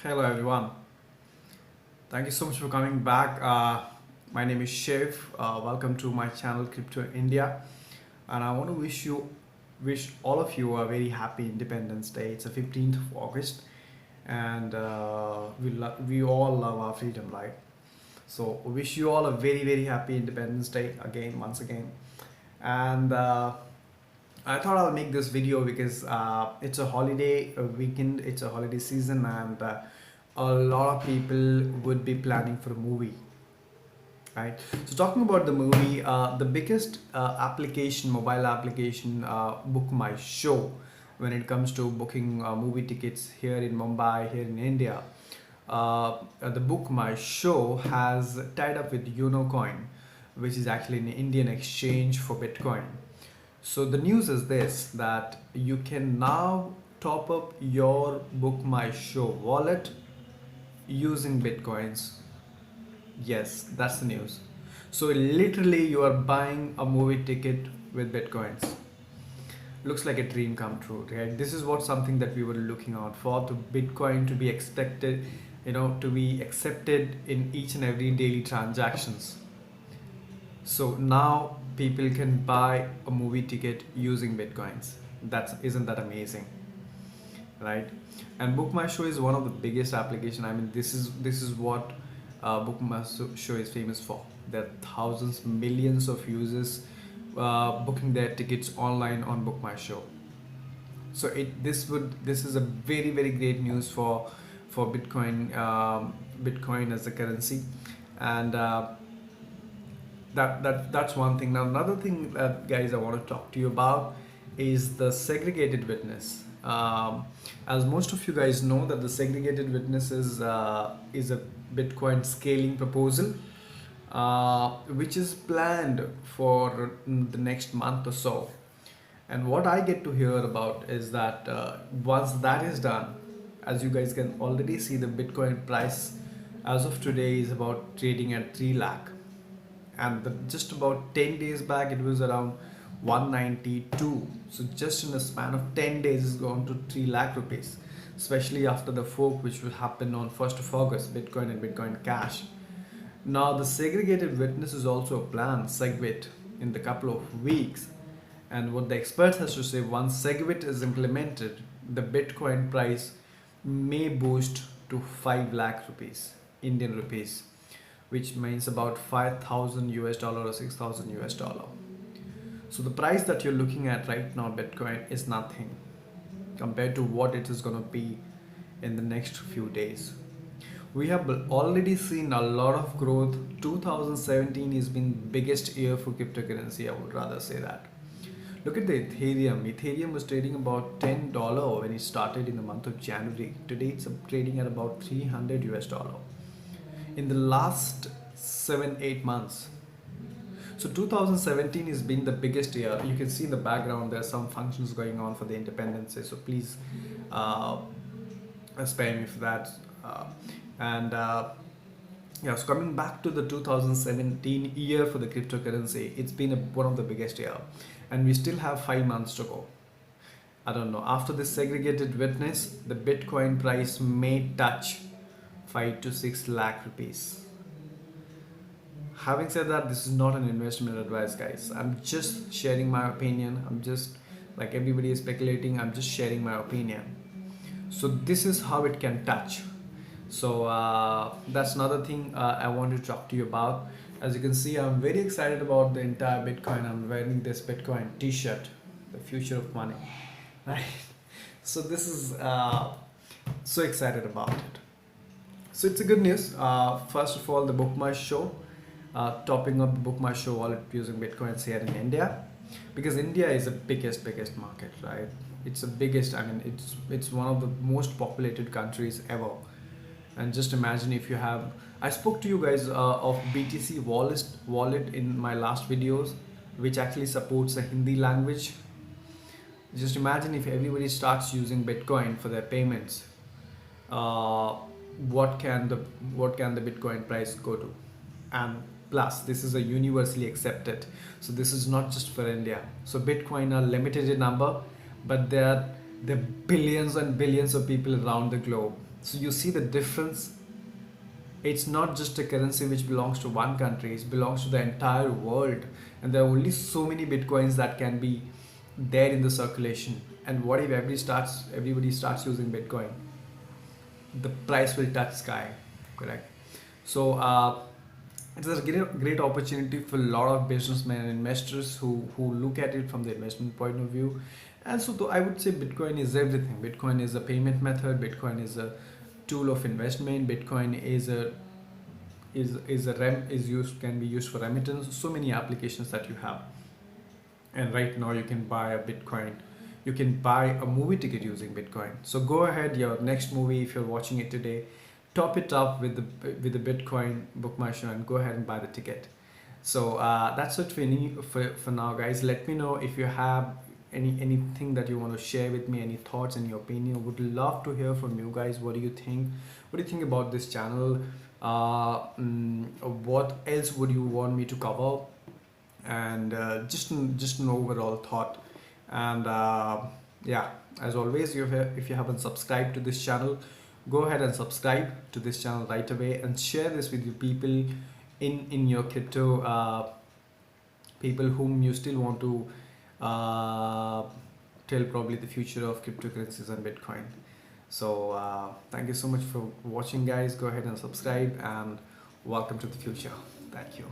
Hello everyone. Thank you so much for coming back. My name is Shiv. Welcome to my channel Crypto India, and I want to wish all of you a very happy Independence Day. It's the 15th of August, and we all love our freedom, right? So wish you all a very happy Independence Day again, once again. And I thought I'll make this video because it's a holiday weekend, it's a holiday season, and a lot of people would be planning for a movie, right? So, talking about the movie, the biggest mobile application, Book My Show, when it comes to booking movie tickets here in Mumbai, here in India. The Book My Show has tied up with Unocoin, which is actually an Indian exchange for Bitcoin. So the news is this, that you can now top up your Book My Show wallet using Bitcoins. Yes, that's the news. So literally you are buying a movie ticket with Bitcoins. Looks like a dream come true, right? This is what something that we were looking out for, to Bitcoin to be expected, to be accepted in each and every daily transactions. So now people can buy a movie ticket using Bitcoins. That's isn't that amazing, right? And Book My Show is one of the biggest application. I mean, this is what Book My Show is famous for. There are thousands, millions of users booking their tickets online on Book My Show. So this is a very great news for Bitcoin, Bitcoin as a currency, and that's one thing. Now another thing that, guys, I want to talk to you about is the segregated witness. As most of you guys know, that the segregated witness is a Bitcoin scaling proposal, which is planned for the next month or so. And what I get to hear about is that once that is done, as you guys can already see, the Bitcoin price as of today is about trading at 3 lakh, and just about 10 days back it was around 192. So just in a span of 10 days it's gone to 3 lakh rupees, especially after the fork which will happen on 1st of August, Bitcoin and Bitcoin Cash. Now the segregated witness is also a plan, SegWit, in the couple of weeks. And what the experts has to say, once SegWit is implemented, the Bitcoin price may boost to 5 lakh rupees, Indian rupees, which means about 5,000 US dollar or 6,000 US dollar. So the price that you're looking at right now, Bitcoin, is nothing compared to what it is going to be in the next few days. We have already seen a lot of growth. 2017 has been biggest year for cryptocurrency, I would rather say that. Look at the Ethereum. Ethereum was trading about $10 when it started in the month of January. Today it's trading at about 300 US dollar in the last 7-8 months. So 2017 has been the biggest year. You can see in the background there are some functions going on for the Independence Day, so please spare me for that. Yeah, so coming back to the 2017 year for the cryptocurrency, it's been one of the biggest year, and we still have 5 months to go. I don't know, after this segregated witness, the Bitcoin price may touch 5 to 6 lakh rupees. Having said that, this is not an investment advice, guys. I'm just sharing my opinion. I'm just, like everybody is speculating, I'm just sharing my opinion. So this is how it can touch. So that's another thing I want to talk to you about. As you can see, I'm very excited about the entire Bitcoin. I'm wearing this Bitcoin t-shirt, the future of money, right? So this is so excited about it. So it's a good news. First of all, the Book My Show, topping up the Book My Show wallet using Bitcoins here in India, because India is the biggest market, right? It's the biggest. I mean, it's one of the most populated countries ever. And just imagine if you have, I spoke to you guys of BTC wallet in my last videos, which actually supports the Hindi language. Just imagine if everybody starts using Bitcoin for their payments. What can the Bitcoin price go to? And plus, this is a universally accepted, so this is not just for India. So Bitcoin are limited in number, but there are billions and billions of people around the globe So you see the difference. It's not just a currency which belongs to one country, it belongs to the entire world, and there are only so many bitcoins that can be there in the circulation. And what if everybody starts using bitcoin? The price will touch sky, correct? So it's a great opportunity for a lot of businessmen and investors who look at it from the investment point of view. And so I would say bitcoin is everything. Bitcoin is a payment method, bitcoin is a tool of investment, bitcoin is used, can be used for remittance, so many applications that you have. And right now you can buy a bitcoin, you can buy a movie ticket using bitcoin. So go ahead, your next movie, if you're watching it today, top it up with the bitcoin, book my show, and go ahead and buy the ticket. So that's it for now, guys. Let me know if you have anything that you want to share with me, any thoughts, any opinion. Would love to hear from you guys. What do you think? What do you think about this channel? What else would you want me to cover? And just an overall thought. And yeah, as always, if you haven't subscribed to this channel, go ahead and subscribe to this channel right away, and share this with your people in your crypto, people whom you still want to uh, tell probably the future of cryptocurrencies and bitcoin. So thank you so much for watching, guys. Go ahead and subscribe, and welcome to the future. Thank you.